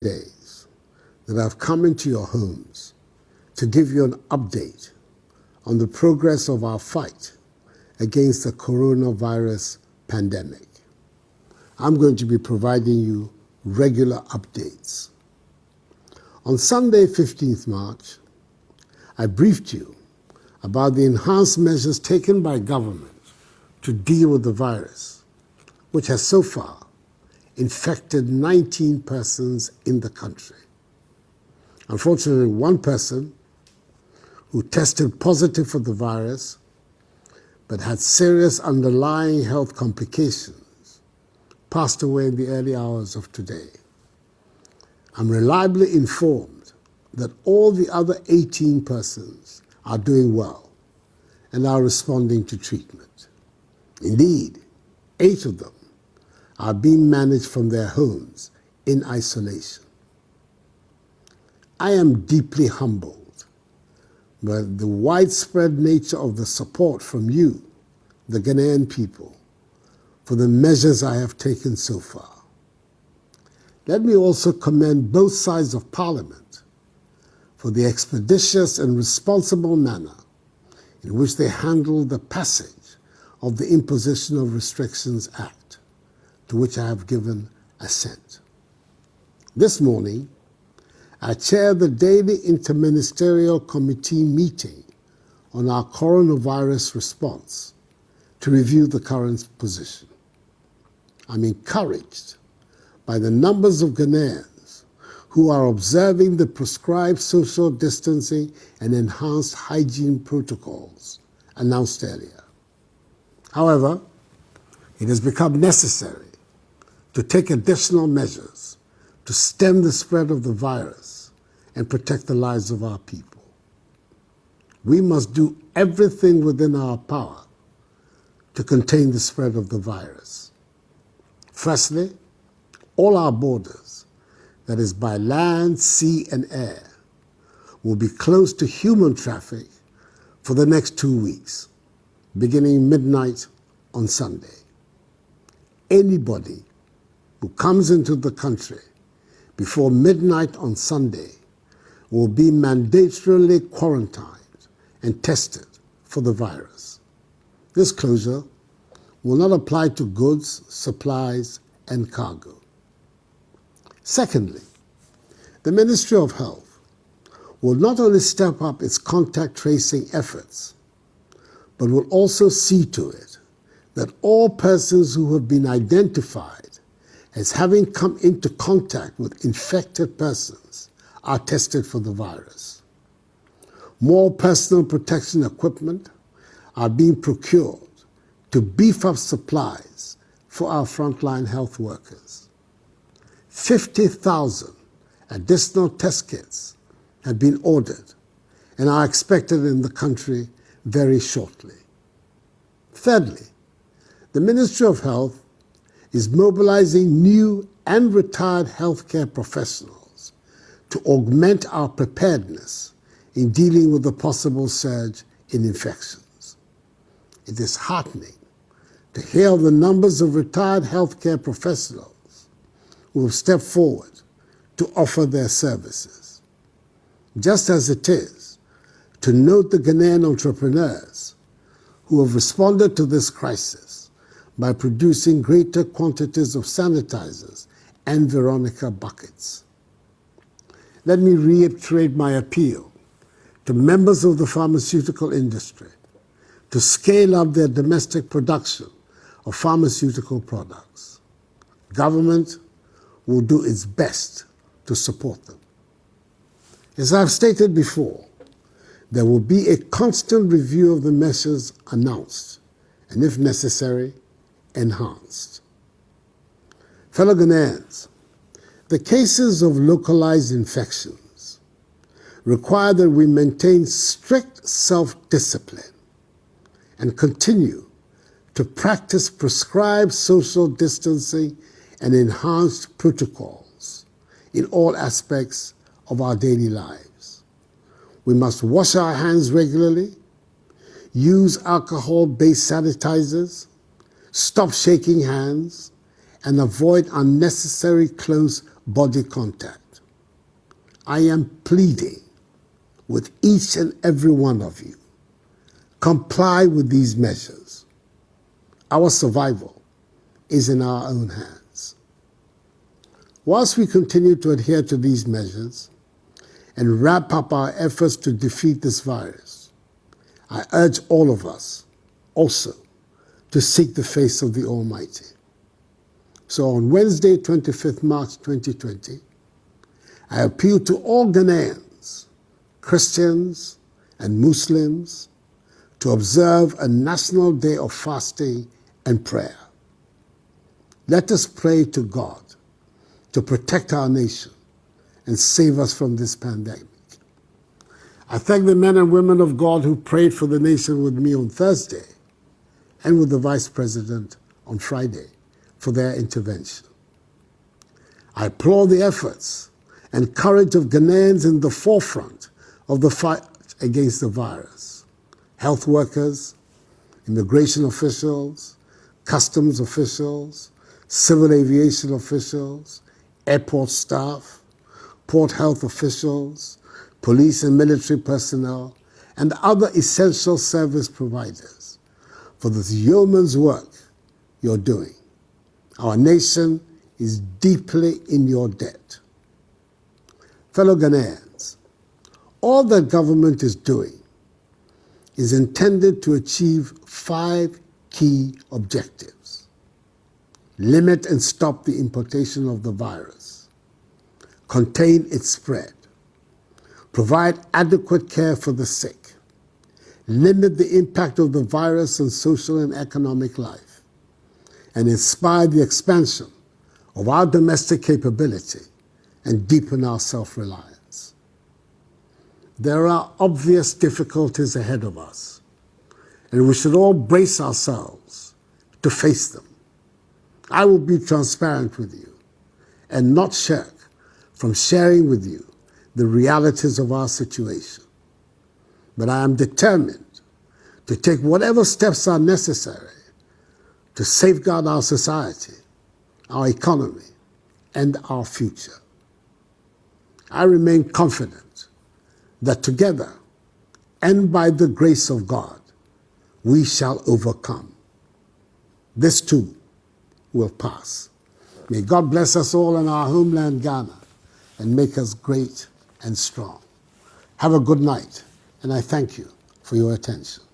days that I've come into your homes to give you an update on the progress of our fight against the coronavirus pandemic. I'm going to be providing you regular updates. On Sunday, 15th March, I briefed you about the enhanced measures taken by government to deal with the virus, which has so far infected 19 persons in the country. Unfortunately, one person who tested positive for the virus but had serious underlying health complications passed away in the early hours of today. I'm reliably informed that all the other 18 persons are doing well and are responding to treatment. Indeed, 8 of them are being managed from their homes in isolation. I am deeply humbled by the widespread nature of the support from you, the Ghanaian people, for the measures I have taken so far. Let me also commend both sides of Parliament for the expeditious and responsible manner in which they handled the passage of the Imposition of Restrictions Act, to which I have given assent. This morning, I chaired the daily interministerial committee meeting on our coronavirus response to review the current position. I'm encouraged by the numbers of Ghanaians who are observing the prescribed social distancing and enhanced hygiene protocols announced earlier. However, it has become necessary to take additional measures to stem the spread of the virus and protect the lives of our people. We must do everything within our power to contain the spread of the virus. Firstly, all our borders, that is by land, sea, and air, will be closed to human traffic for the next 2 weeks, beginning midnight on Sunday. Anybody who comes into the country before midnight on Sunday will be mandatorily quarantined and tested for the virus. This closure will not apply to goods, supplies, and cargo. Secondly, the Ministry of Health will not only step up its contact tracing efforts, but will also see to it that all persons who have been identified as having come into contact with infected persons are tested for the virus. More personal protection equipment are being procured to beef up supplies for our frontline health workers. 50,000 additional test kits have been ordered and are expected in the country very shortly. Thirdly, the Ministry of Health is mobilizing new and retired healthcare professionals to augment our preparedness in dealing with the possible surge in infections. It is heartening to hear of the numbers of retired healthcare professionals who have stepped forward to offer their services. Just as it is to note the Ghanaian entrepreneurs who have responded to this crisis by producing greater quantities of sanitizers and Veronica buckets. Let me reiterate my appeal to members of the pharmaceutical industry to scale up their domestic production of pharmaceutical products. Government will do its best to support them. As I've stated before, there will be a constant review of the measures announced, and if necessary, enhanced. Fellow Ghanaians, the cases of localized infections require that we maintain strict self-discipline and continue to practice prescribed social distancing and enhanced protocols in all aspects of our daily lives. We must wash our hands regularly, use alcohol-based sanitizers, stop shaking hands, and avoid unnecessary close body contact. I am pleading with each and every one of you, comply with these measures. Our survival is in our own hands. Whilst we continue to adhere to these measures and wrap up our efforts to defeat this virus, I urge all of us also to seek the face of the Almighty. So on Wednesday, 25th March 2020, I appeal to all Ghanaians, Christians and Muslims, to observe a national day of fasting and prayer. Let us pray to God to protect our nation and save us from this pandemic. I thank the men and women of God who prayed for the nation with me on Thursday and with the Vice President on Friday for their intervention. I applaud the efforts and courage of Ghanaians in the forefront of the fight against the virus. Health workers, immigration officials, customs officials, civil aviation officials, airport staff, port health officials, police and military personnel, and other essential service providers for this yeoman's work you're doing. Our nation is deeply in your debt. Fellow Ghanaians, all that government is doing is intended to achieve 5 key objectives. Limit and stop the importation of the virus. Contain its spread. Provide adequate care for the sick. Limit the impact of the virus on social and economic life. And inspire the expansion of our domestic capability and deepen our self-reliance. There are obvious difficulties ahead of us, and we should all brace ourselves to face them. I will be transparent with you and not shirk from sharing with you the realities of our situation. But I am determined to take whatever steps are necessary to safeguard our society, our economy, and our future. I remain confident that together and by the grace of God, we shall overcome. This too will pass. May God bless us all in our homeland, Ghana, and make us great and strong. Have a good night, and I thank you for your attention.